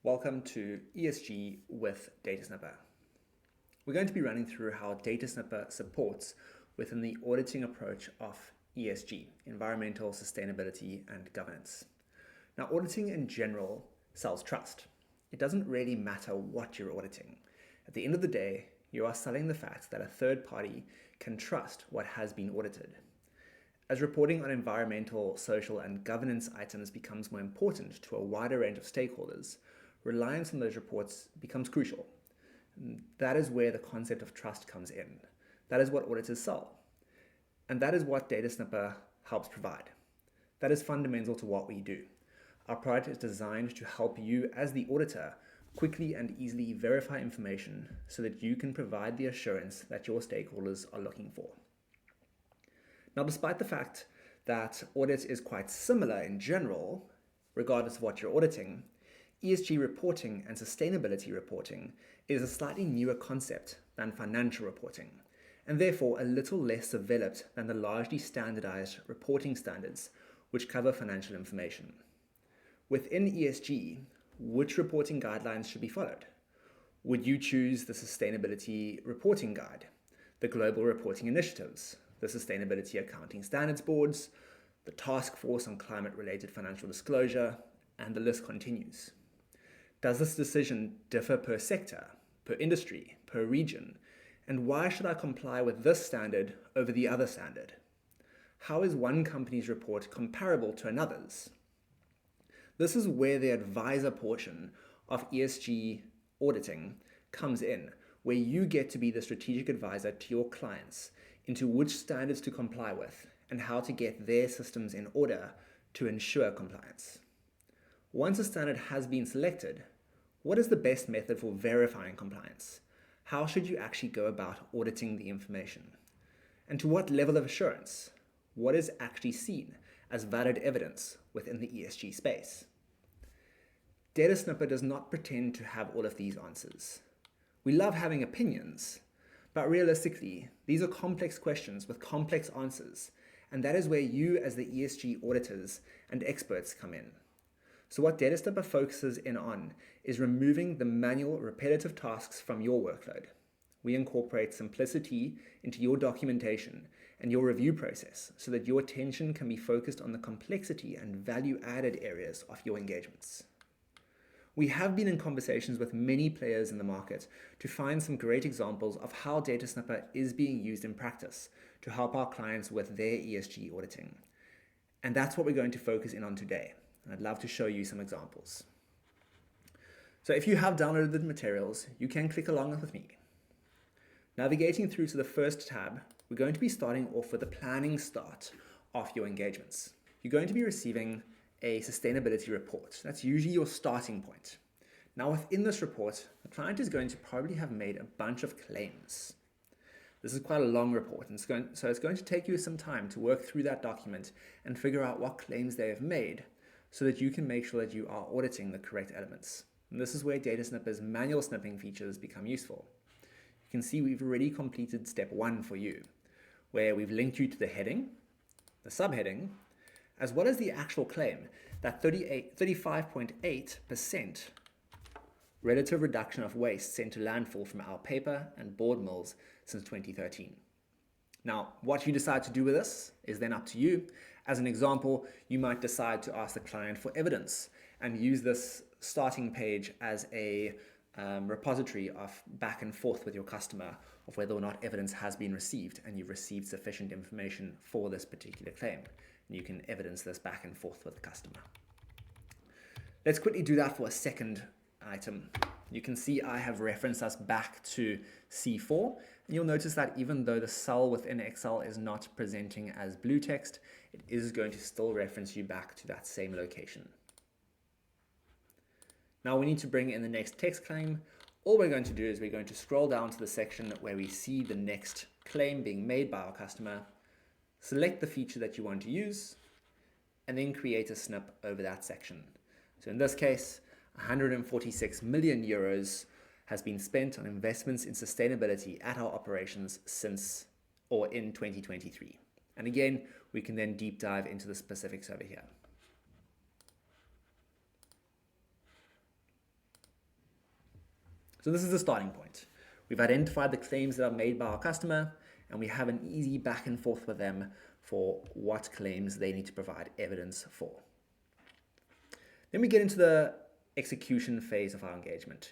Welcome to ESG with DataSnipper. We're going to be running through how DataSnipper supports within the auditing approach of ESG, environmental sustainability and governance. Now, auditing in general sells trust. It doesn't really matter what you're auditing. At the end of the day, you are selling the fact that a third party can trust what has been audited. As reporting on environmental, social, and governance items becomes more important to a wider range of stakeholders, reliance on those reports becomes crucial. That is where the concept of trust comes in. That is what auditors sell. And that is what DataSnipper helps provide. That is fundamental to what we do. Our product is designed to help you as the auditor quickly and easily verify information so that you can provide the assurance that your stakeholders are looking for. Now, despite the fact that audit is quite similar in general, regardless of what you're auditing, ESG reporting and sustainability reporting is a slightly newer concept than financial reporting, and therefore a little less developed than the largely standardized reporting standards which cover financial information. Within ESG, which reporting guidelines should be followed? Would you choose the Sustainability Reporting Guide, the Global Reporting Initiatives, the Sustainability Accounting Standards Boards, the Task Force on Climate-Related Financial Disclosure, and the list continues? Does this decision differ per sector, per industry, per region? And why should I comply with this standard over the other standard? How is one company's report comparable to another's? This is where the advisor portion of ESG auditing comes in, where you get to be the strategic advisor to your clients into which standards to comply with and how to get their systems in order to ensure compliance. Once a standard has been selected, what is the best method for verifying compliance? How should you actually go about auditing the information? And to what level of assurance? What is actually seen as valid evidence within the ESG space? DataSnipper does not pretend to have all of these answers. We love having opinions, but realistically, these are complex questions with complex answers, and that is where you as the ESG auditors and experts come in. So what DataSnipper focuses in on is removing the manual, repetitive tasks from your workload. We incorporate simplicity into your documentation and your review process so that your attention can be focused on the complexity and value-added areas of your engagements. We have been in conversations with many players in the market to find some great examples of how DataSnipper is being used in practice to help our clients with their ESG auditing. And that's what we're going to focus in on today. I'd love to show you some examples. So if you have downloaded the materials, you can click along with me. Navigating through to the first tab, we're going to be starting off with the planning start of your engagements. You're going to be receiving a sustainability report. That's usually your starting point. Now within this report, the client is going to probably have made a bunch of claims. This is quite a long report, and so it's going to take you some time to work through that document and figure out what claims they have made so that you can make sure that you are auditing the correct elements. And this is where DataSnipper's manual snipping features become useful. You can see we've already completed step 1 for you, where we've linked you to the heading, the subheading, as well as the actual claim, that 35.8% relative reduction of waste sent to landfill from our paper and board mills since 2013. Now, what you decide to do with this is then up to you. As an example, you might decide to ask the client for evidence and use this starting page as a repository of back and forth with your customer of whether or not evidence has been received and you've received sufficient information for this particular claim. And you can evidence this back and forth with the customer. Let's quickly do that for a second item. You can see I have referenced us back to C4, and you'll notice that even though the cell within Excel is not presenting as blue text, it is going to still reference you back to that same location. Now we need to bring in the next text claim. All we're going to do is we're going to scroll down to the section where we see the next claim being made by our customer, select the feature that you want to use, and then create a snip over that section. So in this case, 146 million euros has been spent on investments in sustainability at our operations since or in 2023. And again, we can then deep dive into the specifics over here. So this is the starting point. We've identified the claims that are made by our customer, and we have an easy back and forth with them for what claims they need to provide evidence for. Then we get into the execution phase of our engagement.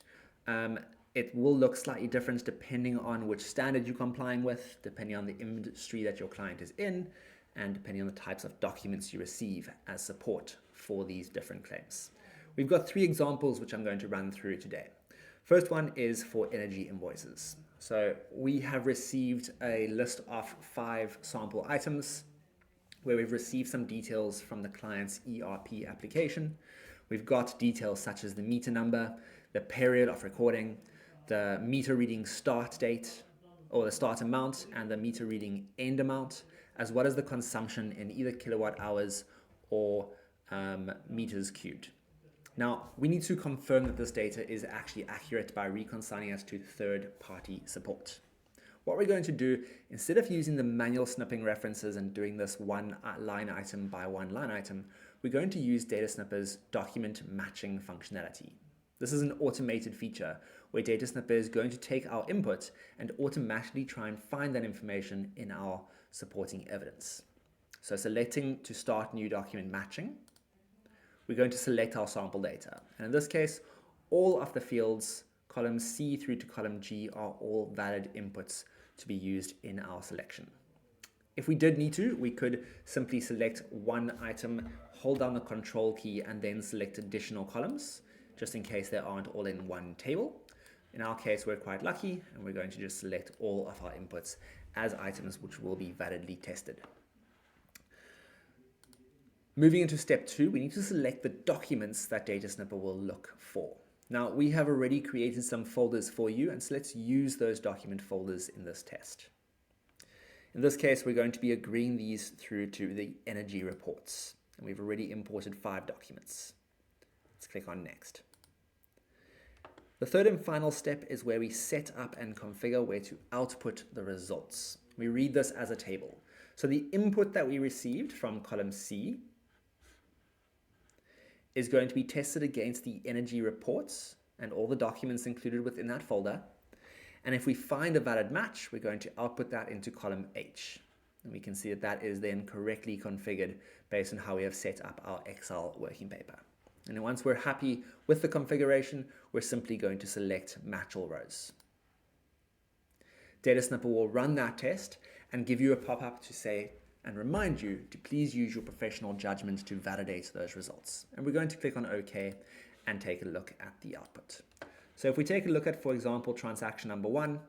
It will look slightly different depending on which standard you're complying with, depending on the industry that your client is in, and depending on the types of documents you receive as support for these different claims. We've got 3 examples which I'm going to run through today. First one is for energy invoices. So we have received a list of 5 sample items where we've received some details from the client's ERP application. We've got details such as the meter number, the period of recording, the meter reading start date or the start amount, and the meter reading end amount, as well as the consumption in either kilowatt hours or meters cubed. Now, we need to confirm that this data is actually accurate by reconciling it to third-party support. What we're going to do, instead of using the manual snipping references and doing this one line item by one line item, we're going to use DataSnipper's document matching functionality. This is an automated feature where DataSnipper is going to take our input and automatically try and find that information in our supporting evidence. So selecting to start new document matching, we're going to select our sample data. And in this case, all of the fields, column C through to column G, are all valid inputs to be used in our selection. If we did need to, we could simply select one item, hold down the control key, and then select additional columns, just in case they aren't all in one table. In our case, we're quite lucky, and we're going to just select all of our inputs as items which will be validly tested. Moving into step 2, we need to select the documents that DataSnipper will look for. Now, we have already created some folders for you, and so let's use those document folders in this test. In this case, we're going to be agreeing these through to the energy reports, and we've already imported 5 documents. Let's click on Next. The third and final step is where we set up and configure where to output the results. We read this as a table. So the input that we received from column C is going to be tested against the energy reports and all the documents included within that folder. And if we find a valid match, we're going to output that into column H. And we can see that that is then correctly configured based on how we have set up our Excel working paper. And then once we're happy with the configuration, we're simply going to select Match All Rows. DataSnipper will run that test and give you a pop-up to say, and remind you to please use your professional judgment to validate those results. And we're going to click on OK and take a look at the output. So if we take a look at, for example, transaction number 1,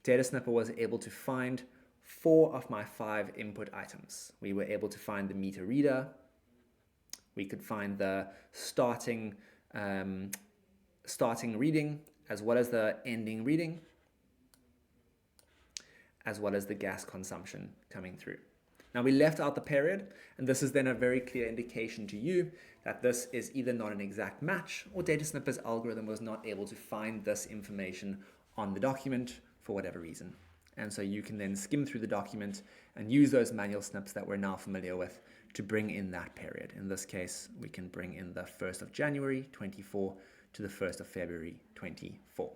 DataSnipper was able to find 4 of my 5 input items. We were able to find the meter reader, we could find the starting reading, as well as the ending reading, as well as the gas consumption coming through. Now we left out the period, and this is then a very clear indication to you that this is either not an exact match or DataSnipper's algorithm was not able to find this information on the document for whatever reason. And so you can then skim through the document and use those manual snips that we're now familiar with to bring in that period. In this case, we can bring in the 1st of January 24 to the 1st of February 24.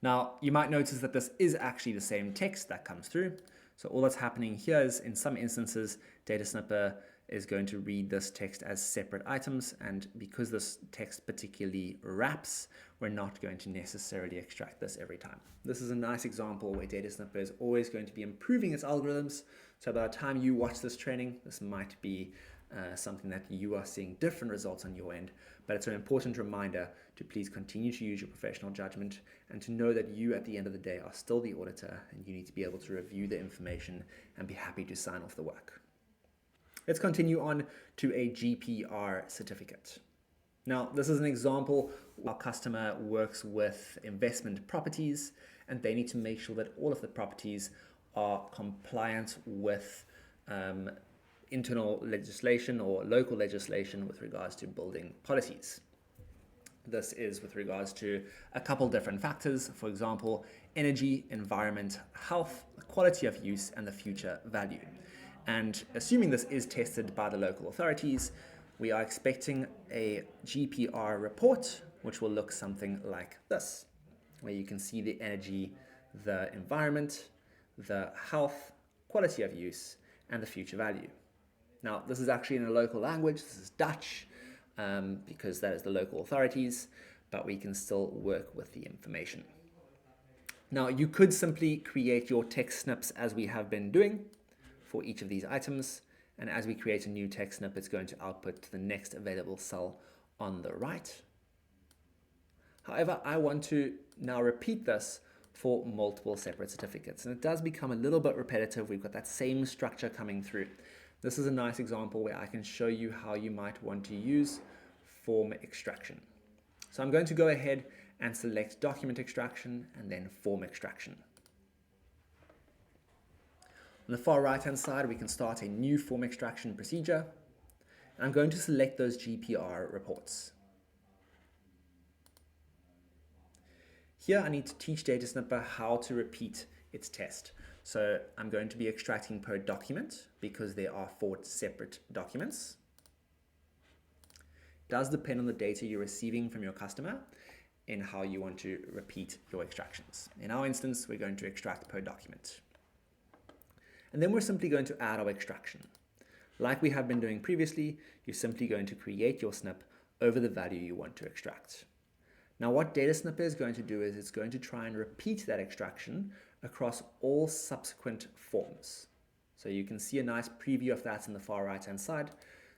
Now, you might notice that this is actually the same text that comes through. So all that's happening here is, in some instances, DataSnipper is going to read this text as separate items, and because this text particularly wraps, we're not going to necessarily extract this every time. This is a nice example where DataSnipper is always going to be improving its algorithms, so by the time you watch this training, this might be something that you are seeing different results on your end, but it's an important reminder to please continue to use your professional judgment and to know that you at the end of the day are still the auditor and you need to be able to review the information and be happy to sign off the work. Let's continue on to a GPR certificate. Now, this is an example where our customer works with investment properties and they need to make sure that all of the properties are compliant with internal legislation or local legislation with regards to building policies. This is with regards to a couple different factors, for example, energy, environment, health, quality of use, and the future value. And assuming this is tested by the local authorities, we are expecting a GPR report which will look something like this, where you can see the energy, the environment, the health, quality of use, and the future value. Now, this is actually in a local language. This is Dutch, because that is the local authorities, but we can still work with the information. Now, you could simply create your text snips as we have been doing for each of these items. And as we create a new text snip, it's going to output to the next available cell on the right. However, I want to now repeat this for multiple separate certificates. And it does become a little bit repetitive. We've got that same structure coming through. This is a nice example where I can show you how you might want to use form extraction. So I'm going to go ahead and select document extraction and then form extraction. On the far right hand side, we can start a new form extraction procedure. And I'm going to select those GPR reports. Here I need to teach DataSnipper how to repeat its test. So I'm going to be extracting per document because there are 4 separate documents. It does depend on the data you're receiving from your customer in how you want to repeat your extractions. In our instance, we're going to extract per document. And then we're simply going to add our extraction. Like we have been doing previously, you're simply going to create your snip over the value you want to extract. Now what DataSnipper is going to do is it's going to try and repeat that extraction across all subsequent forms. So you can see a nice preview of that in the far right hand side.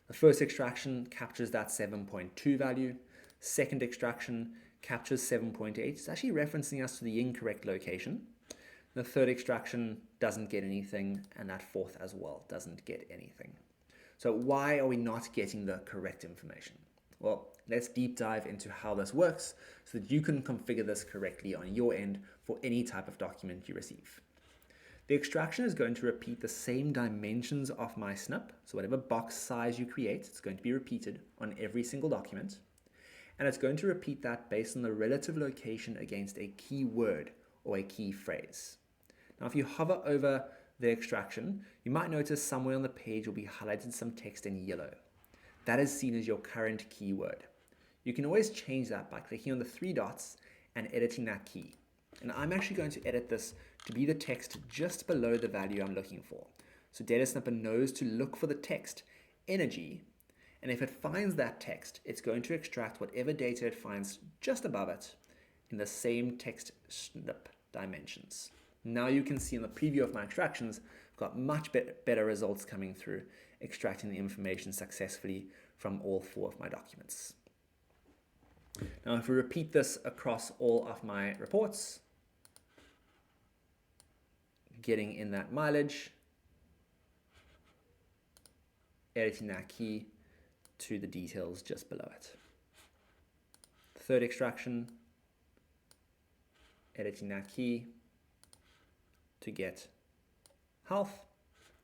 The first extraction captures that 7.2 value. Second extraction captures 7.8. It's actually referencing us to the incorrect location. The third extraction doesn't get anything, and that fourth as well doesn't get anything. So why are we not getting the correct information? Well, let's deep dive into how this works so that you can configure this correctly on your end for any type of document you receive. The extraction is going to repeat the same dimensions of my snip. So whatever box size you create, it's going to be repeated on every single document. And it's going to repeat that based on the relative location against a keyword or a key phrase. Now, if you hover over the extraction, you might notice somewhere on the page will be highlighted some text in yellow. That is seen as your current keyword. You can always change that by clicking on the 3 dots and editing that key. And I'm actually going to edit this to be the text just below the value I'm looking for. So DataSnipper knows to look for the text energy, and if it finds that text, it's going to extract whatever data it finds just above it in the same text snip dimensions. Now you can see in the preview of my extractions, I've got much better results coming through, extracting the information successfully from all 4 of my documents. Now, if we repeat this across all of my reports, getting in that mileage, editing that key to the details just below it. Third extraction, editing that key to get health.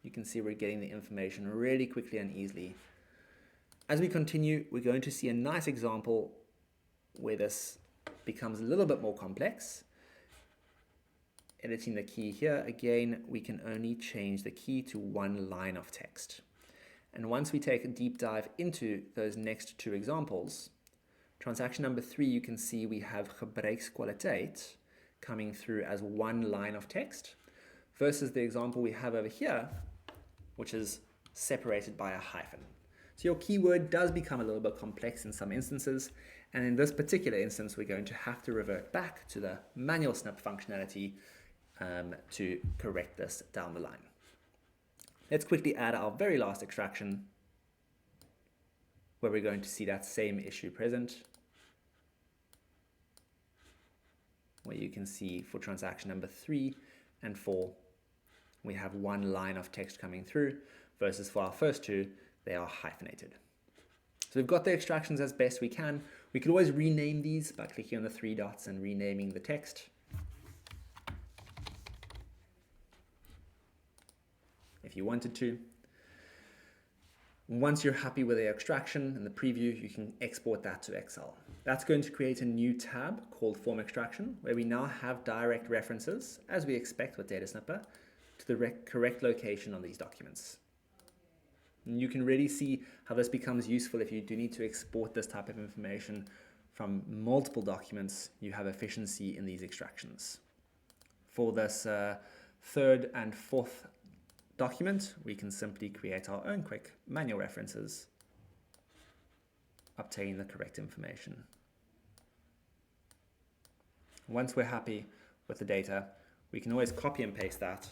You can see we're getting the information really quickly and easily. As we continue, we're going to see a nice example where this becomes a little bit more complex. Editing the key here, again, we can only change the key to 1 line of text. And once we take a deep dive into those next 2 examples, transaction number 3, you can see we have gebruikskwaliteit coming through as 1 line of text versus the example we have over here, which is separated by a hyphen. So your keyword does become a little bit complex in some instances, and in this particular instance, we're going to have to revert back to the manual snip functionality to correct this down the line. Let's quickly add our very last extraction, where we're going to see that same issue present, where you can see for transaction number 3 and 4, we have 1 line of text coming through, versus for our first 2, they are hyphenated. So we've got the extractions as best we can. We could always rename these by clicking on the 3 dots and renaming the text. If you wanted to. Once you're happy with the extraction and the preview, you can export that to Excel. That's going to create a new tab called Form Extraction, where we now have direct references, as we expect with DataSnipper, to the correct location on these documents. And you can really see how this becomes useful if you do need to export this type of information from multiple documents, you have efficiency in these extractions. For this third and fourth document, we can simply create our own quick manual references, obtain the correct information. Once we're happy with the data, we can always copy and paste that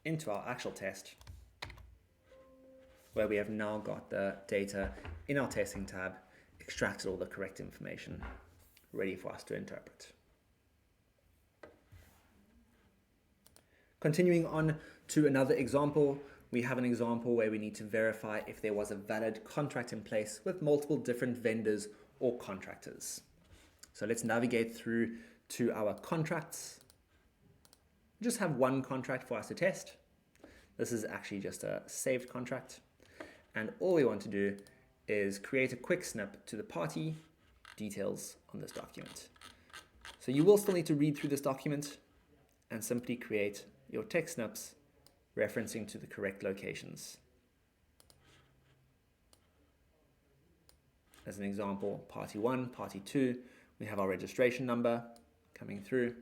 into our actual test, where we have now got the data in our testing tab, extracted all the correct information, ready for us to interpret. Continuing on to another example, we have an example where we need to verify if there was a valid contract in place with multiple different vendors or contractors. So let's navigate through to our contracts. Just have one contract for us to test. This is actually just a saved contract. And all we want to do is create a quick snip to the party details on this document. So you will still need to read through this document and simply create your text snips referencing to the correct locations. As an example, party 1, party 2, we have our registration number coming through,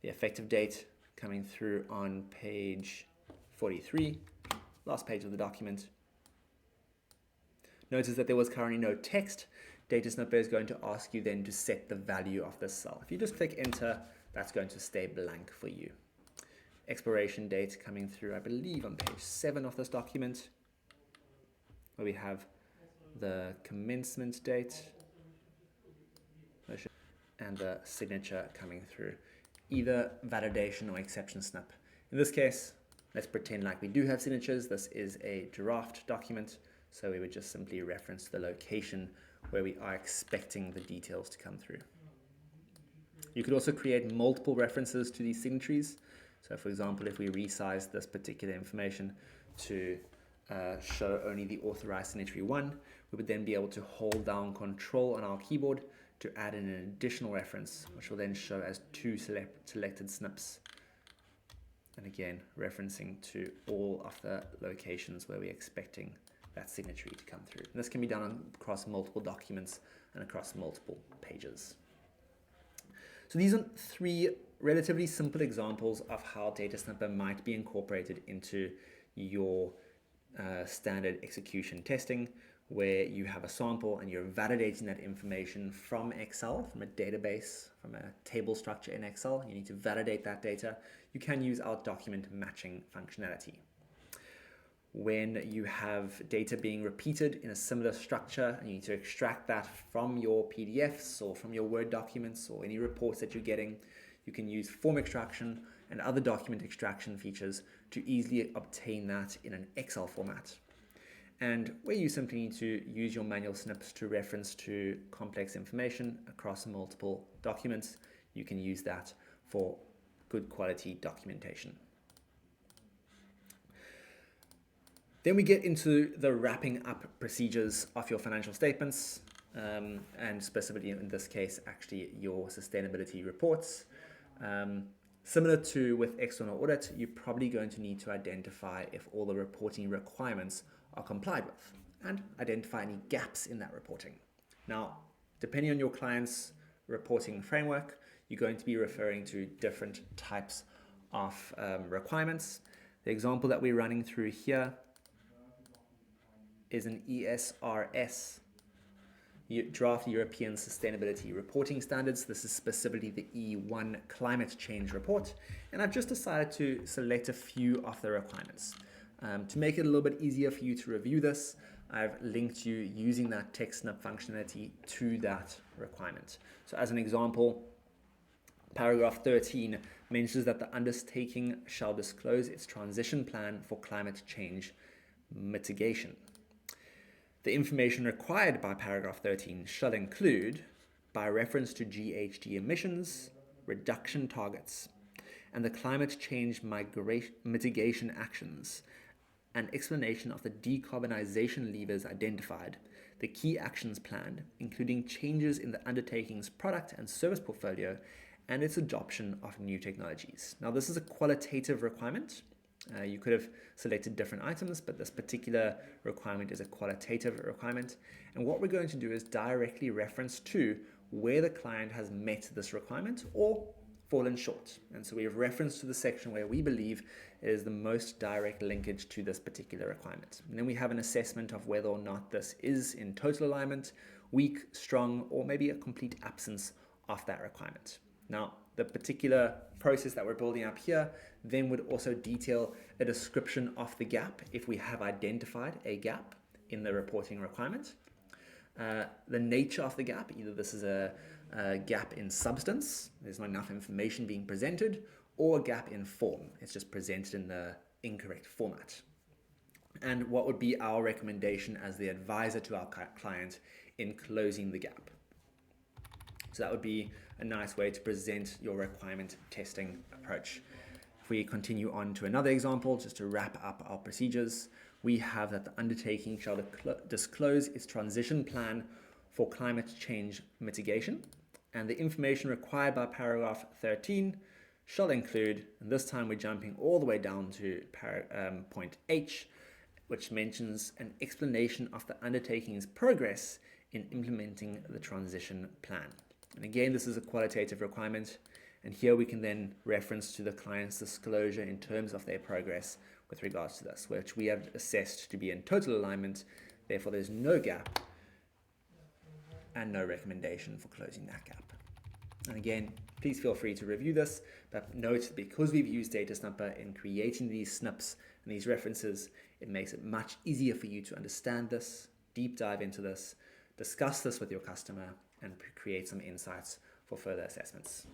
the effective date coming through on page 43, last page of the document. Notice that there was currently no text. DataSnipper is going to ask you then to set the value of this cell. If you just click enter, that's going to stay blank for you. Expiration date coming through, I believe, on page 7 of this document, where we have the commencement date and the signature coming through, either validation or exception snip. In this case, let's pretend like we do have signatures. This is a draft document, so we would just simply reference the location where we are expecting the details to come through. You could also create multiple references to these signatories. So for example, if we resize this particular information to show only the authorized signatory 1, we would then be able to hold down Control on our keyboard to add in an additional reference, which will then show as 2 selected snips. And again, referencing to all of the locations where we're expecting that signatory to come through. And this can be done across multiple documents and across multiple pages. So these are 3 relatively simple examples of how DataSnipper might be incorporated into your standard execution testing, where you have a sample and you're validating that information from Excel, from a database, from a table structure in Excel. You need to validate that data. You can use our document matching functionality. When you have data being repeated in a similar structure and you need to extract that from your PDFs or from your Word documents or any reports that you're getting, you can use form extraction and other document extraction features to easily obtain that in an Excel format. And where you simply need to use your manual snips to reference to complex information across multiple documents, you can use that for good quality documentation. Then we get into the wrapping up procedures of your financial statements, and specifically in this case, actually your sustainability reports. Similar to with external audit, you're probably going to need to identify if all the reporting requirements are complied with and identify any gaps in that reporting. Now, depending on your client's reporting framework, you're going to be referring to different types of requirements. The example that we're running through here is an ESRS, Draft European Sustainability Reporting Standards. This is specifically the E1 Climate Change Report, and I've just decided to select a few of the requirements. To make it a little bit easier for you to review this, I've linked you using that text snip functionality to that requirement. So as an example, paragraph 13 mentions that the undertaking shall disclose its transition plan for climate change mitigation. The information required by paragraph 13 shall include, by reference to GHG emissions, reduction targets, and the climate change mitigation actions, an explanation of the decarbonization levers identified, the key actions planned, including changes in the undertaking's product and service portfolio, and its adoption of new technologies. Now, this is a qualitative requirement. You could have selected different items, but this particular requirement is a qualitative requirement. And what we're going to do is directly reference to where the client has met this requirement or fallen short. And so we have reference to the section where we believe is the most direct linkage to this particular requirement. And then we have an assessment of whether or not this is in total alignment, weak, strong, or maybe a complete absence of that requirement. Now, the particular process that we're building up here then would also detail a description of the gap if we have identified a gap in the reporting requirement. The nature of the gap, either this is a gap in substance, there's not enough information being presented, or a gap in form, it's just presented in the incorrect format. And what would be our recommendation as the advisor to our client in closing the gap. So that would be a nice way to present your requirement testing approach. If we continue on to another example, just to wrap up our procedures, we have that the undertaking shall disclose its transition plan for climate change mitigation, and the information required by paragraph 13 shall include, and this time we're jumping all the way down to point H, which mentions an explanation of the undertaking's progress in implementing the transition plan. And again, this is a qualitative requirement, and here we can then reference to the client's disclosure in terms of their progress with regards to this, which we have assessed to be in total alignment. Therefore, there's no gap and no recommendation for closing that gap. And again, please feel free to review this, but note that because we've used DataSnipper in creating these snips and these references, it makes it much easier for you to understand this, deep dive into this, discuss this with your customer, and create some insights for further assessments.